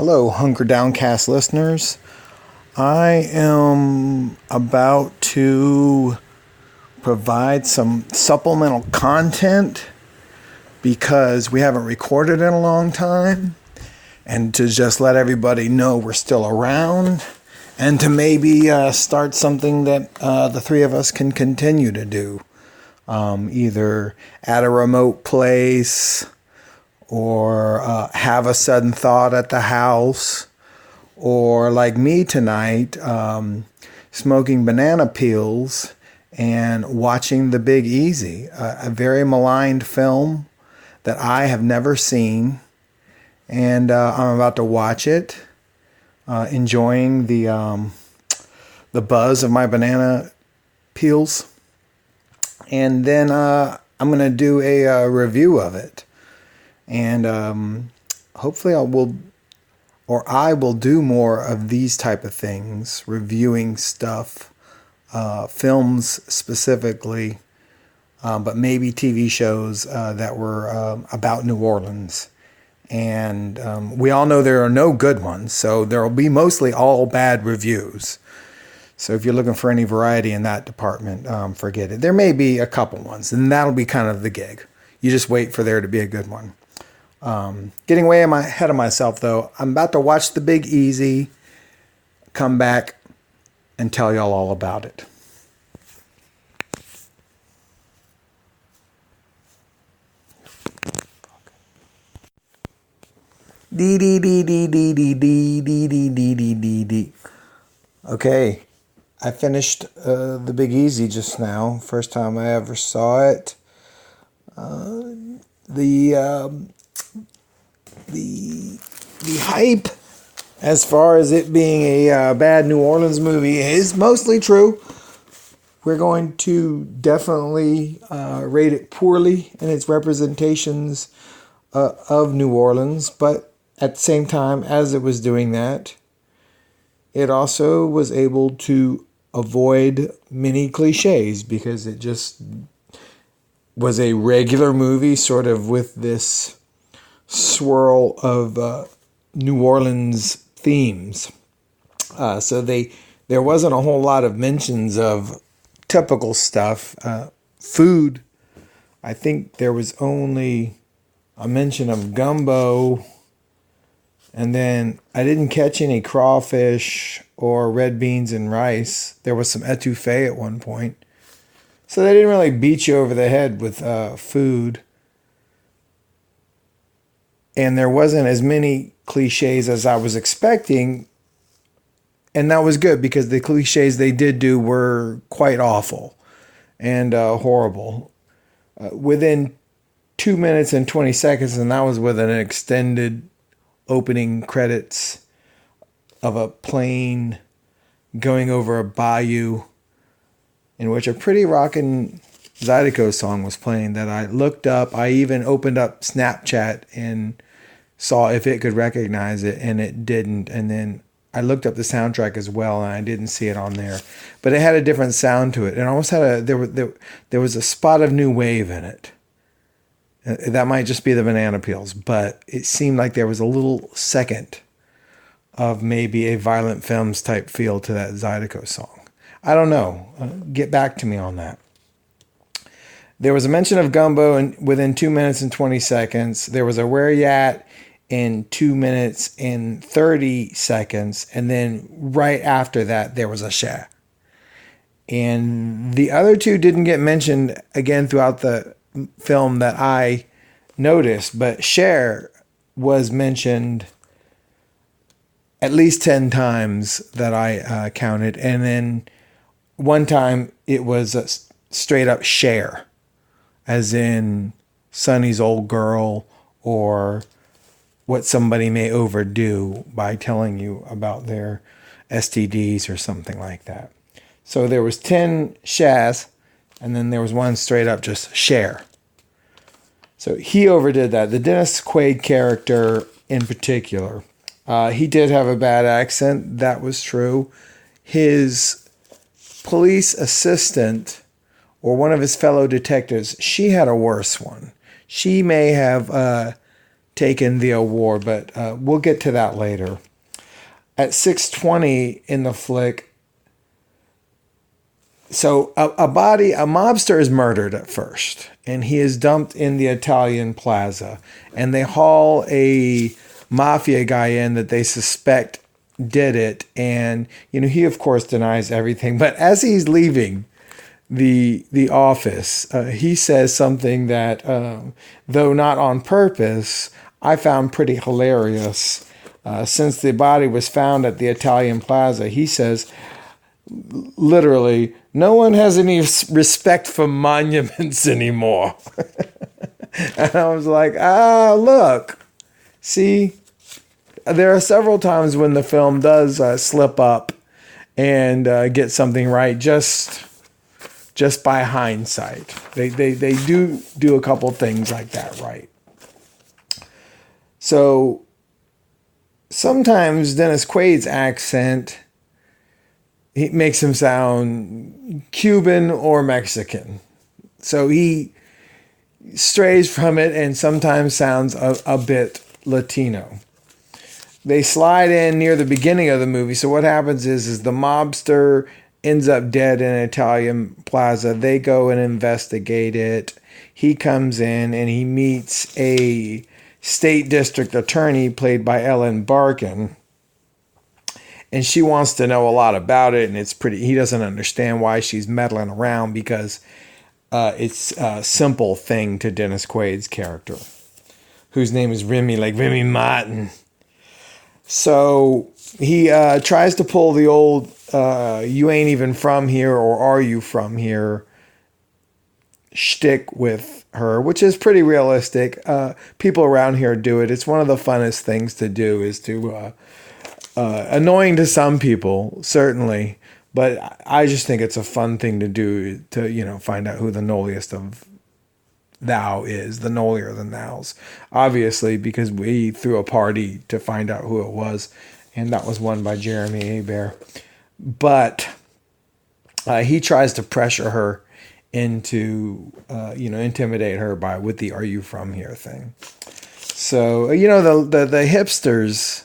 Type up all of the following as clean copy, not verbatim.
Hello, Hunker Downcast listeners. I am about to provide some supplemental content because we haven't recorded in a long time, and to just let everybody know we're still around, and to maybe start something that the three of us can continue to do, either at a remote place, or have a sudden thought at the house, or like me tonight, smoking banana peels and watching The Big Easy, a very maligned film that I have never seen, and I'm about to watch it, enjoying the buzz of my banana peels, and then I'm going to do a review of it. And hopefully I will do more of these type of things, reviewing stuff, films specifically, but maybe TV shows that were about New Orleans. And we all know there are no good ones, so there will be mostly all bad reviews. So if you're looking for any variety in that department, forget it. There may be a couple ones, and that'll be kind of the gig. You just wait for there to be a good one. Getting way ahead of myself, though. I'm about to watch The Big Easy, come back, and tell y'all all about it. Okay, I finished The Big Easy just now. First time I ever saw it. The hype as far as it being a bad New Orleans movie is mostly true. We're going to definitely rate it poorly in its representations of New Orleans, but at the same time as it was doing that, it also was able to avoid many cliches because it just was a regular movie, sort of with this swirl of New Orleans themes. So there wasn't a whole lot of mentions of typical stuff. Food, I think there was only a mention of gumbo, and then I didn't catch any crawfish or red beans and rice. There was some etouffee at one point. So they didn't really beat you over the head with food. And there wasn't as many cliches as I was expecting. And that was good because the cliches they did do were quite awful and horrible. Within 2 minutes and 20 seconds, and that was with an extended opening credits of a plane going over a bayou in which a pretty rockin' Zydeco song was playing that I looked up. I even opened up Snapchat and saw if it could recognize it, and it didn't. And then I looked up the soundtrack as well, and I didn't see it on there. But it had a different sound to it. It almost had there was a spot of new wave in it. That might just be the banana peels, but it seemed like there was a little second of maybe a Violent Femmes type feel to that Zydeco song. I don't know. Get back to me on that. There was a mention of gumbo within 2 minutes and 20 seconds. There was a where you at in 2 minutes and 30 seconds. And then right after that, there was a share. And the other two didn't get mentioned again throughout the film that I noticed. But share was mentioned at least 10 times that I counted. And then one time it was a straight up share, as in Sonny's old girl, or what somebody may overdo by telling you about their STDs or something like that. So there was 10 shas, and then there was one straight up just share. So he overdid that. The Dennis Quaid character in particular, he did have a bad accent. That was true. His police assistant, or one of his fellow detectives, she had a worse one. She may have taken the award, but we'll get to that later. At 6:20 in the flick, so a mobster is murdered at first, and he is dumped in the Italian plaza, and they haul a mafia guy in that they suspect did it, and he of course denies everything. But as he's leaving the office, he says something that, though not on purpose, I found pretty hilarious. Since the body was found at the Italian plaza, he says, literally, no one has any respect for monuments anymore. And I was like, look, see, there are several times when the film does slip up and get something right just by hindsight. They do a couple things like that right. So sometimes Dennis Quaid's accent, he makes him sound Cuban or Mexican. So he strays from it and sometimes sounds a bit Latino. They slide in near the beginning of the movie. So what happens is the mobster ends up dead in an Italian plaza. They go and investigate it. He comes in and he meets a state district attorney played by Ellen Barkin. And she wants to know a lot about it. And he doesn't understand why she's meddling around because it's a simple thing to Dennis Quaid's character, whose name is Remy, like Remy Martin. So he tries to pull the old you ain't even from here or are you from here shtick with her, which is pretty realistic. People around here do it. It's one of the funnest things to do, is to annoying to some people, certainly, but I just think it's a fun thing to do to, find out who the knowliest of thou is, the knowlier than thous, obviously, because we threw a party to find out who it was, and that was won by Jeremy Hebert. But he tries to pressure her into, intimidate her with the "Are you from here" thing. So the hipsters,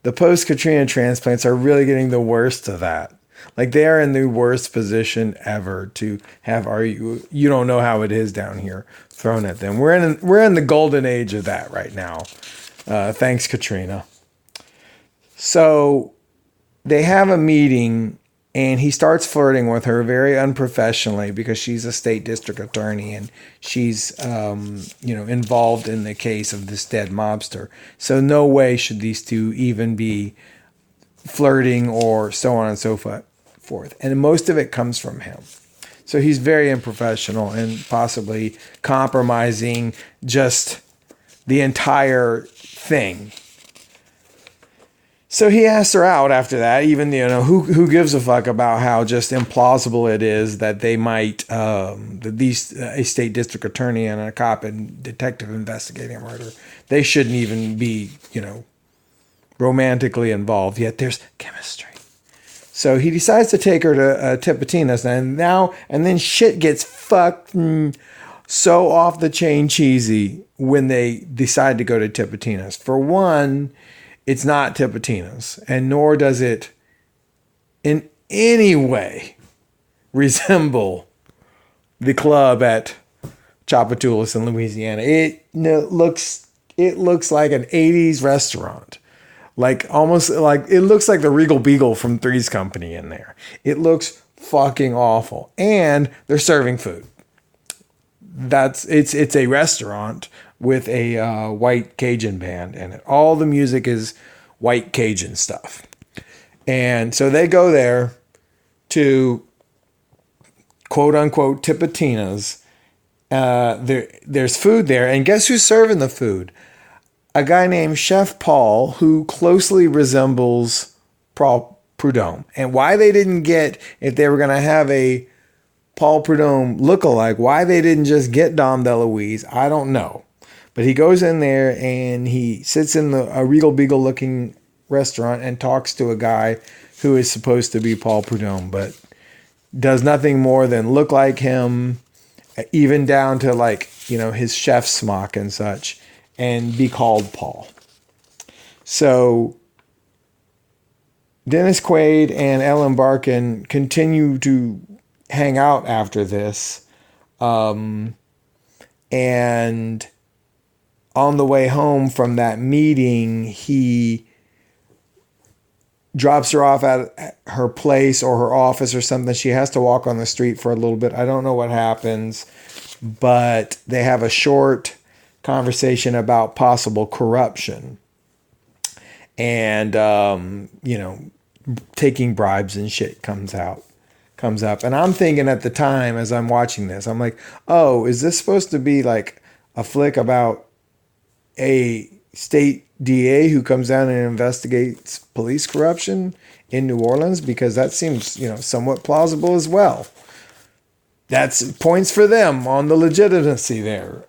the post-Katrina transplants, are really getting the worst of that. Like, they are in the worst position ever to have you don't know how it is down here thrown at them. We're in the golden age of that right now. Thanks, Katrina. So they have a meeting and he starts flirting with her very unprofessionally because she's a state district attorney and she's involved in the case of this dead mobster. So no way should these two even be flirting or so on and so forth. And most of it comes from him. So he's very unprofessional and possibly compromising just the entire thing. So he asks her out after that, even, who gives a fuck about how just implausible it is that they might, a state district attorney and a cop and detective investigating a murder, they shouldn't even be, romantically involved, yet there's chemistry. So he decides to take her to Tipitina's, and then shit gets fucking so off the chain cheesy when they decide to go to Tipitina's. For one, it's not Tipitina's, and nor does it in any way resemble the club at Tchoupitoulas in Louisiana. It looks like an 80s restaurant. Like, almost like, it looks like the Regal Beagle from Three's Company in there. It looks fucking awful. And they're serving food. It's a restaurant with a white Cajun band in it. All the music is white Cajun stuff. And so they go there to quote unquote Tipitina's. There's food there. And guess who's serving the food? A guy named Chef Paul, who closely resembles Paul Prudhomme. And why they didn't get, if they were going to have a Paul Prudhomme lookalike, why they didn't just get Dom DeLuise, I don't know. But he goes in there and he sits in a Regal Beagle looking restaurant and talks to a guy who is supposed to be Paul Prudhomme, but does nothing more than look like him, even down to his chef smock and such. and be called Paul. So Dennis Quaid and Ellen Barkin continue to hang out after this. And on the way home from that meeting, he drops her off at her place or her office or something. She has to walk on the street for a little bit. I don't know what happens, but they have a short conversation about possible corruption and, taking bribes and shit comes up. And I'm thinking at the time as I'm watching this, I'm like, oh, is this supposed to be like a flick about a state DA who comes down and investigates police corruption in New Orleans? Because that seems, somewhat plausible as well. That's points for them on the legitimacy there.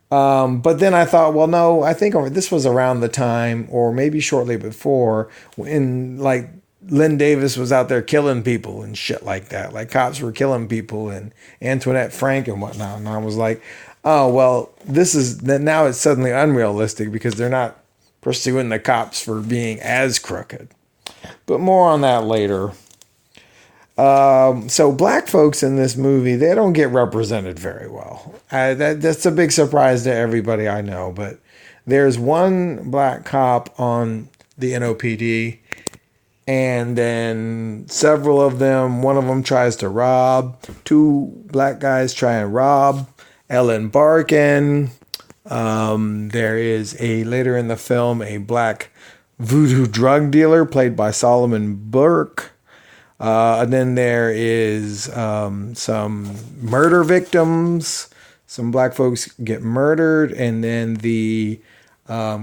But then I thought, well, no, I think this was around the time, or maybe shortly before, when like Lynn Davis was out there killing people and shit like that. Like cops were killing people and Antoinette Frank and whatnot. And I was like, oh, well, now it's suddenly unrealistic because they're not pursuing the cops for being as crooked. But more on that later. So black folks in this movie, they don't get represented very well. That's a big surprise to everybody I know. But there's one black cop on the NOPD, and then several of them, one of them tries to rob. Two black guys try and rob Ellen Barkin. There is later in the film, a black voodoo drug dealer played by Solomon Burke. And then there is some murder victims. Some black folks get murdered, and then the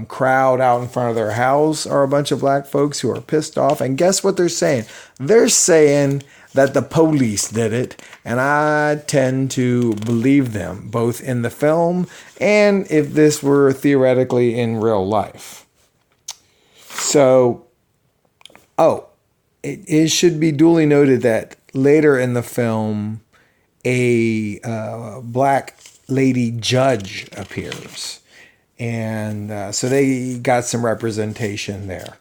crowd out in front of their house are a bunch of black folks who are pissed off. And guess what they're saying? They're saying that the police did it. And I tend to believe them, both in the film and if this were theoretically in real life. So, it should be duly noted that later in the film, a black lady judge appears. And so they got some representation there.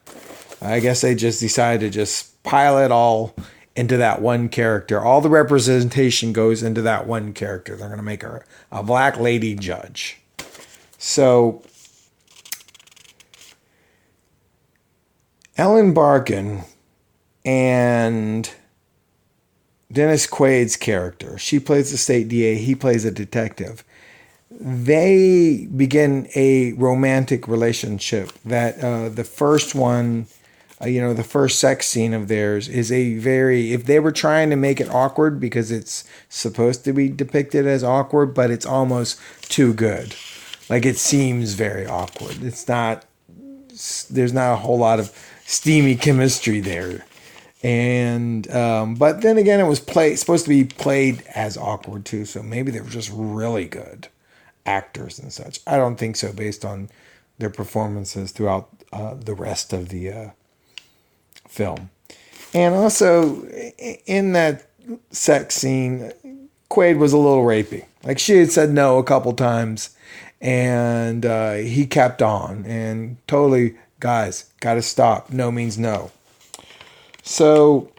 I guess they just decided to just pile it all into that one character. All the representation goes into that one character. They're going to make her a black lady judge. So Ellen Barkin and Dennis Quaid's character, she plays the state DA, he plays a detective. They begin a romantic relationship that the first one, the first sex scene of theirs is if they were trying to make it awkward because it's supposed to be depicted as awkward, but it's almost too good. Like it seems very awkward. There's not a whole lot of steamy chemistry there. And but then again, it was supposed to be played as awkward too, so maybe they were just really good actors and such. I don't think so, based on their performances throughout the rest of the film. And also in that sex scene, Quaid was a little rapey. Like she had said no a couple times, and he kept on. And totally, guys, got to stop. No means no. So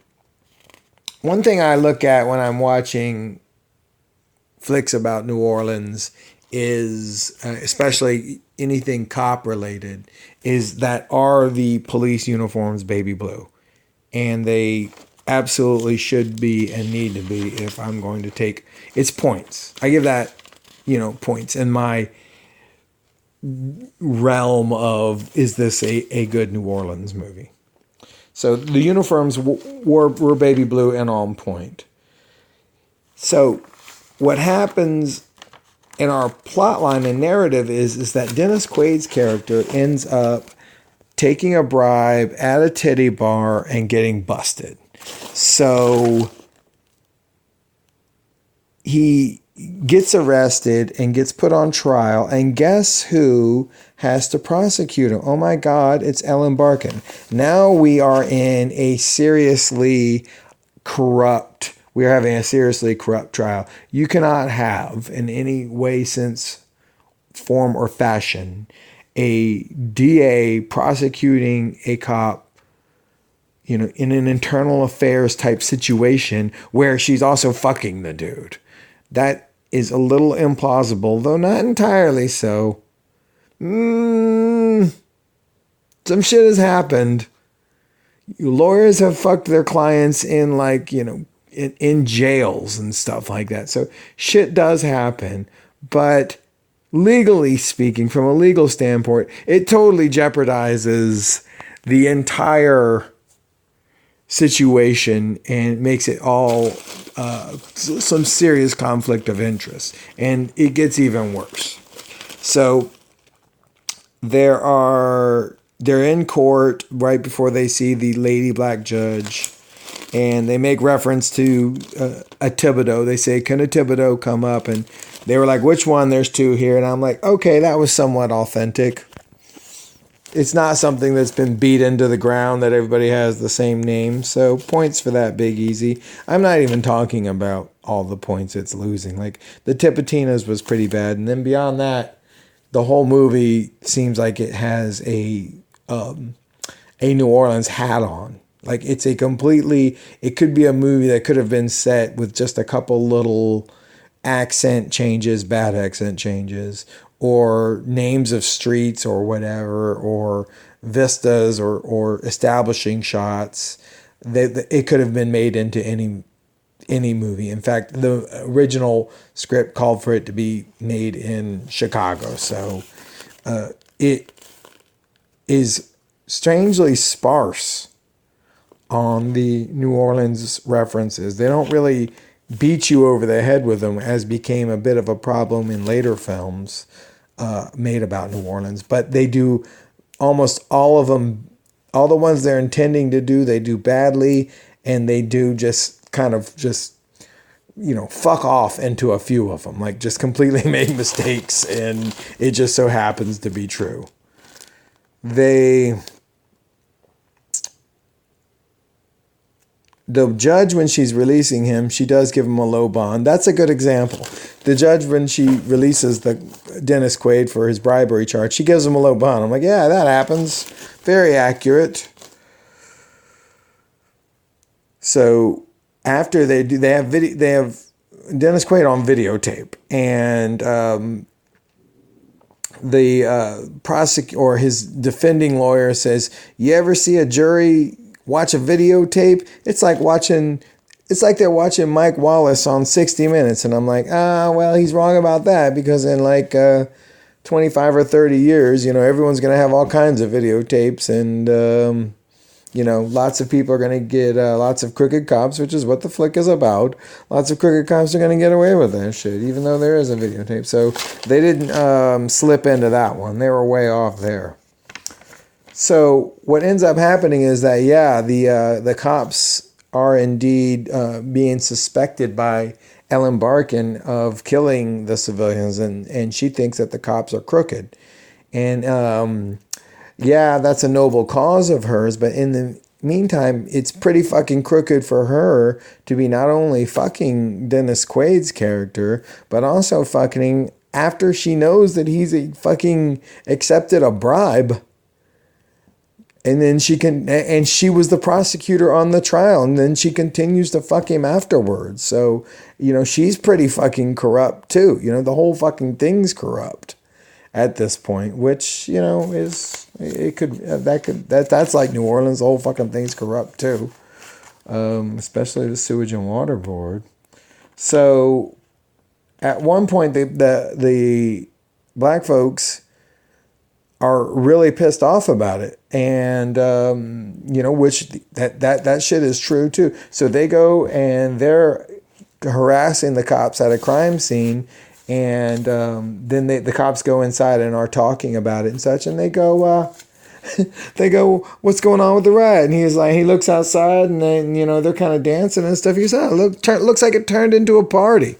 one thing I look at when I'm watching flicks about New Orleans is, especially anything cop related, is that are the police uniforms baby blue? And they absolutely should be and need to be if I'm going to take its points. I give that, points in my realm of, is this a good New Orleans movie? So the uniforms were baby blue and on point. So what happens in our plot line and narrative is that Dennis Quaid's character ends up taking a bribe at a titty bar and getting busted. So he gets arrested and gets put on trial, and guess who has to prosecute him? Oh my God, it's Ellen Barkin. Now we are in a seriously corrupt, we are having a seriously corrupt trial. You cannot have in any way, sense, form, or fashion a DA prosecuting a cop, in an internal affairs type situation where she's also fucking the dude. That is a little implausible, though not entirely so. Some shit has happened. Lawyers have fucked their clients in in jails and stuff like that. So shit does happen. But legally speaking, from a legal standpoint, it totally jeopardizes the entire situation and makes it all some serious conflict of interest. And it gets even worse. So they're in court right before they see the lady black judge, and they make reference to a Thibodeau. They say, can a Thibodeau come up? And they were like, which one? There's two here. And I'm like, okay, that was somewhat authentic. It's not something that's been beat into the ground that everybody has the same name. So points for that, Big Easy. I'm not even talking about all the points it's losing. Like the Tipitinas was pretty bad. And then beyond that, the whole movie seems like it has a New Orleans hat on. Like it could be a movie that could have been set with just a couple little accent changes, bad accent changes, or names of streets or whatever, or vistas or establishing shots. It could have been made into any movie. In fact, the original script called for it to be made in Chicago. So it is strangely sparse on the New Orleans references. They don't really beat you over the head with them, as became a bit of a problem in later films made about New Orleans. But they do almost all of them, all the ones they're intending to do, they do badly, and they do just kind of fuck off into a few of them, like just completely make mistakes, and it just so happens to be true. The judge, when she's releasing him, she does give him a low bond. That's a good example. The judge, when she releases the Dennis Quaid for his bribery charge, she gives him a low bond. I'm like, yeah, that happens. Very accurate. So after they have Dennis Quaid on videotape, and the prosecutor or his defending lawyer says, "You ever see a jury watch a videotape? It's like they're watching Mike Wallace on 60 Minutes." And I'm like, well, he's wrong about that, because in 25 or 30 years, everyone's going to have all kinds of videotapes, and lots of people are going to get lots of crooked cops, which is what the flick is about. Lots of crooked cops are going to get away with that shit, even though there is a videotape. So they didn't slip into that one. They were way off there. So what ends up happening is that, the cops are indeed being suspected by Ellen Barkin of killing the civilians, and she thinks that the cops are crooked. And that's a noble cause of hers, but in the meantime, it's pretty fucking crooked for her to be not only fucking Dennis Quaid's character, but also fucking after she knows that he's fucking accepted a bribe. And then she was the prosecutor on the trial, and then she continues to fuck him afterwards. So, she's pretty fucking corrupt too. The whole fucking thing's corrupt at this point, which, that's like New Orleans. The whole fucking thing's corrupt too. Especially the sewage and water board. So at one point, the black folks are really pissed off about it, and which that shit is true too. So they go and they're harassing the cops at a crime scene, and then the cops go inside and are talking about it and such, and they go, what's going on with the riot? And he looks outside, and then they're kind of dancing and stuff. He said, looks like it turned into a party.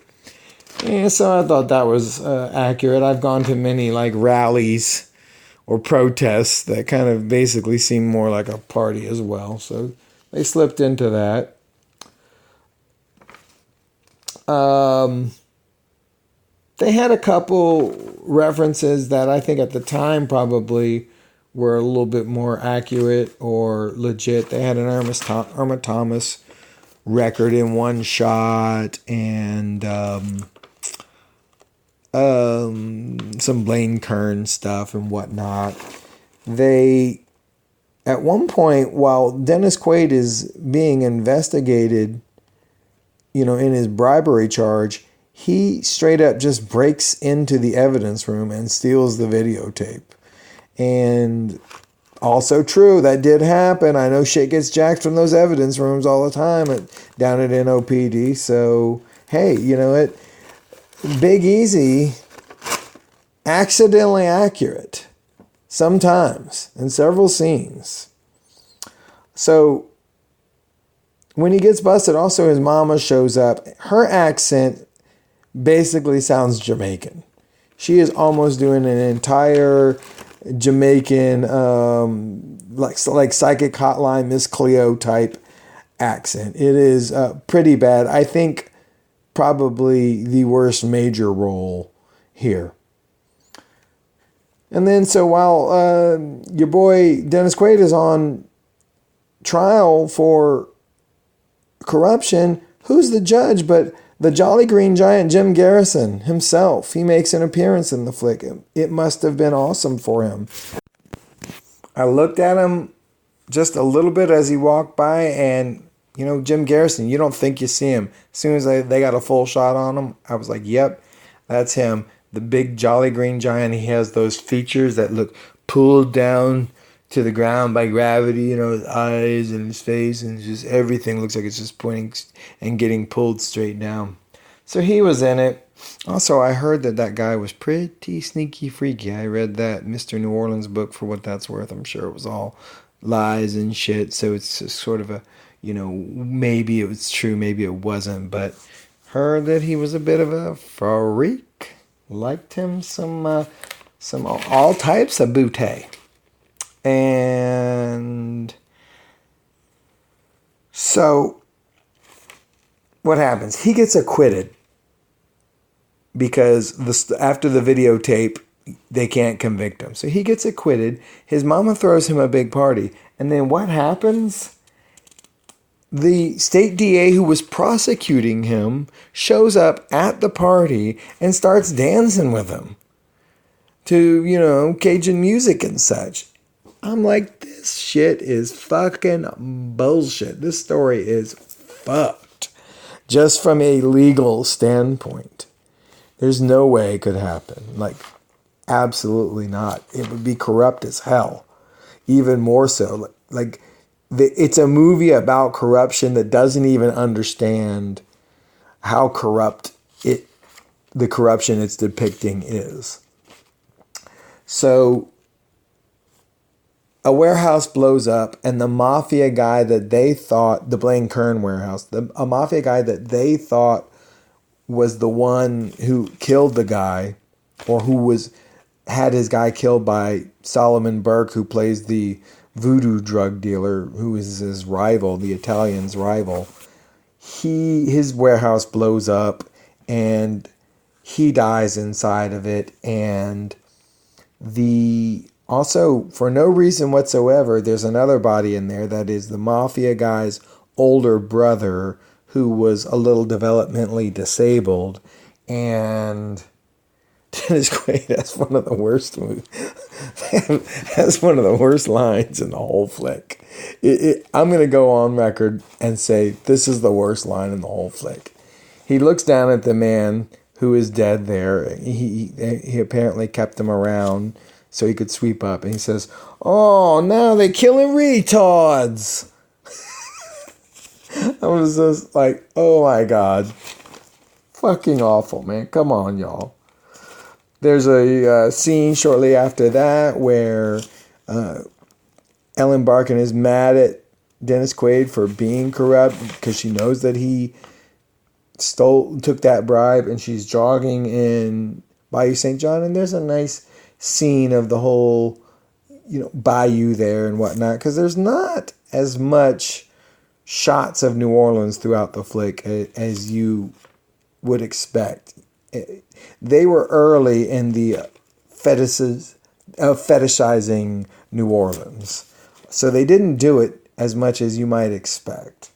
And so I thought that was accurate. I've gone to many rallies or protests that kind of basically seem more like a party as well. So they slipped into that. They had a couple references that I think at the time probably were a little bit more accurate or legit. They had an Irma Thomas record in one shot, and some Blaine Kern stuff and whatnot. They, at one point, while Dennis Quaid is being investigated, in his bribery charge, he straight up just breaks into the evidence room and steals the videotape. And also true, that did happen. I know shit gets jacked from those evidence rooms all the time down at NOPD. So, hey, Big Easy, accidentally accurate sometimes in several scenes. So when he gets busted, also his mama shows up. Her accent basically sounds Jamaican. She is almost doing an entire Jamaican, like Psychic Hotline Miss Cleo type accent. It is pretty bad. I think probably the worst major role here. And then so while your boy Dennis Quaid is on trial for corruption, who's the judge but the Jolly Green Giant Jim Garrison himself? He makes an appearance in the flick. It must have been awesome for him. I looked at him just a little bit as he walked by, and Jim Garrison, you don't think you see him. As soon as they got a full shot on him, I was like, yep, that's him. The big Jolly Green Giant. He has those features that look pulled down to the ground by gravity, his eyes and his face, and just everything looks like it's just pointing and getting pulled straight down. So he was in it. Also, I heard that guy was pretty sneaky freaky. I read that Mr. New Orleans book for what that's worth. I'm sure it was all lies and shit. So it's just sort of a, maybe it was true, maybe it wasn't. But heard that he was a bit of a freak. Liked him some all types of booty. And so what happens? He gets acquitted because after the videotape, they can't convict him. So he gets acquitted. His mama throws him a big party. And then what happens? The state DA who was prosecuting him shows up at the party and starts dancing with him to, Cajun music and such. I'm like, this shit is fucking bullshit. This story is fucked. Just from a legal standpoint. There's no way it could happen. Like, absolutely not. It would be corrupt as hell. Even more so. It's a movie about corruption that doesn't even understand how corrupt the corruption it's depicting is. So a warehouse blows up, and the mafia guy that they thought, the Blaine Kern warehouse, a mafia guy that they thought was the one who killed the guy, or who had his guy killed by Solomon Burke, who plays the voodoo drug dealer, who is his rival, the Italian's rival. His warehouse blows up, and he dies inside of it, and also, for no reason whatsoever, there's another body in there that is the mafia guy's older brother, who was a little developmentally disabled. And Dennis Quaid has one of the worst movies. Has one of the worst lines in the whole flick. I'm going to go on record and say this is the worst line in the whole flick. He looks down at the man who is dead there. He apparently kept him around so he could sweep up. And he says, "Oh, now they're killing retards." I was just like, oh my God. Fucking awful, man. Come on, y'all. There's a scene shortly after that where Ellen Barkin is mad at Dennis Quaid for being corrupt because she knows that he took that bribe, and she's jogging in Bayou St. John, and there's a nice scene of the whole, bayou there and whatnot, because there's not as much shots of New Orleans throughout the flick as you would expect. they were early in the fetishizing New Orleans. So they didn't do it as much as you might expect.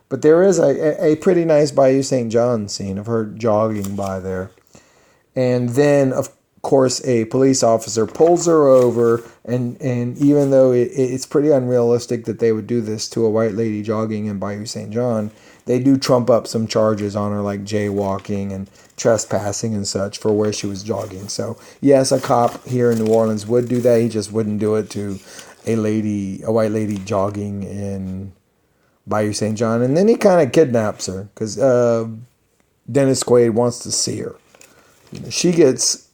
But there is a pretty nice Bayou St. John scene of her jogging by there. And then, of course, a police officer pulls her over. And even though it's pretty unrealistic that they would do this to a white lady jogging in Bayou St. John, they do trump up some charges on her, like jaywalking and trespassing and such, for where she was jogging. So, yes, a cop here in New Orleans would do that. He just wouldn't do it to a white lady jogging in Bayou St. John. And then he kind of kidnaps her because Dennis Quaid wants to see her. She gets,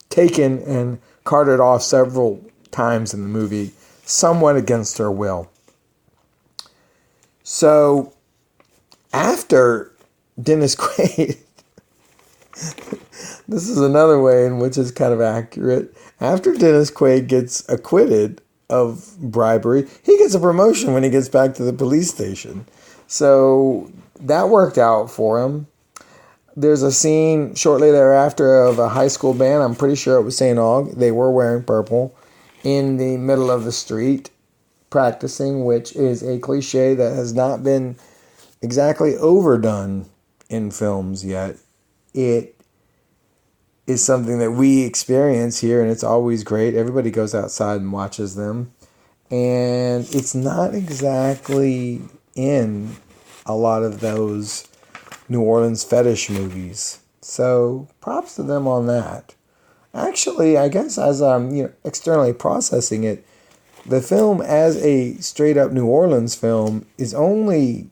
taken and carted off several times in the movie, somewhat against her will. So, after Dennis Quaid, this is another way in which is kind of accurate. After Dennis Quaid gets acquitted of bribery, he gets a promotion when he gets back to the police station. So, that worked out for him. There's a scene shortly thereafter of a high school band. I'm pretty sure it was St. Aug. They were wearing purple in the middle of the street practicing, which is a cliche that has not been exactly overdone in films yet. It is something that we experience here, and it's always great. Everybody goes outside and watches them. And it's not exactly in a lot of those New Orleans fetish movies. So props to them on that. Actually, I guess as I'm externally processing it, the film as a straight up New Orleans film is only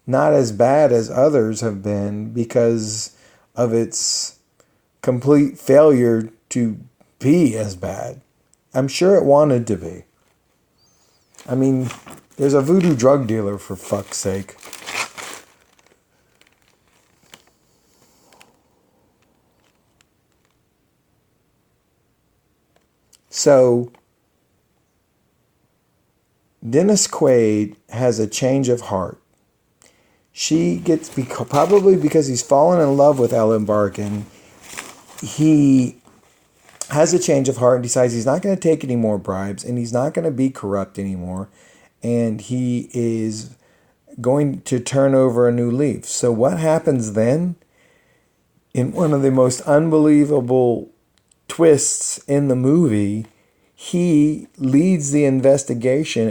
not as bad as others have been because of its complete failure to be as bad. I'm sure it wanted to be. I mean, there's a voodoo drug dealer, for fuck's sake. So, Dennis Quaid has a change of heart. She gets, probably because he's fallen in love with Ellen Barkin, he has a change of heart and decides he's not going to take any more bribes and he's not going to be corrupt anymore. And he is going to turn over a new leaf. So what happens then? In one of the most unbelievable twists in the movie, he leads the investigation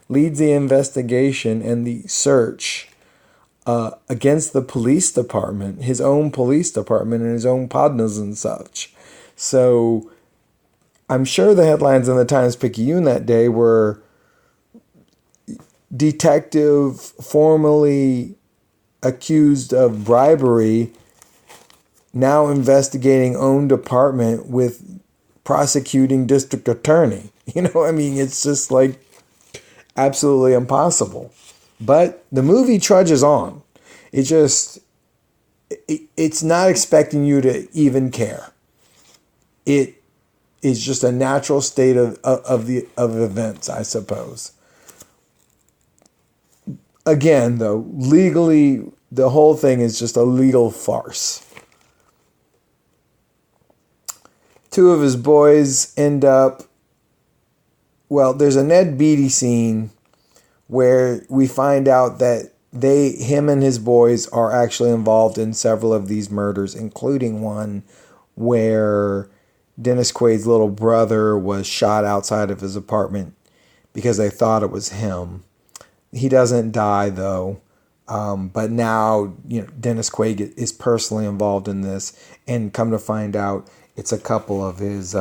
leads the investigation and the search against the police department, his own police department and his own partners and such. So I'm sure the headlines in the Times-Picayune that day were detective formerly accused of bribery now investigating own department with prosecuting district attorney. It's just like absolutely impossible. But the movie trudges on. It's not expecting you to even care. It is just a natural state of events, I suppose. Again, though, legally, the whole thing is just a legal farce. Two of his boys end up... Well, there's a Ned Beatty scene where we find out that him and his boys are actually involved in several of these murders, including one where Dennis Quaid's little brother was shot outside of his apartment because they thought it was him. He doesn't die, though. But now, Dennis Quaid is personally involved in this, and come to find out, it's a couple of his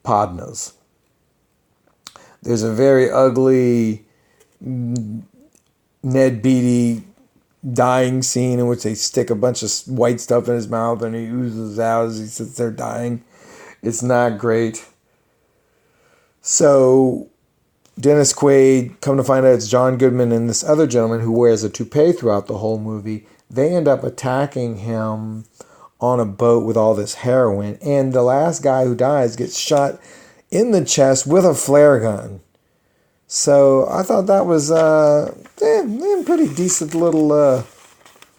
partners. There's a very ugly Ned Beatty dying scene in which they stick a bunch of white stuff in his mouth and he oozes out as he sits there dying. It's not great. So Dennis Quaid, come to find out it's John Goodman and this other gentleman who wears a toupee throughout the whole movie. They end up attacking him on a boat with all this heroin. And the last guy who dies gets shot in the chest with a flare gun. So I thought that was pretty decent little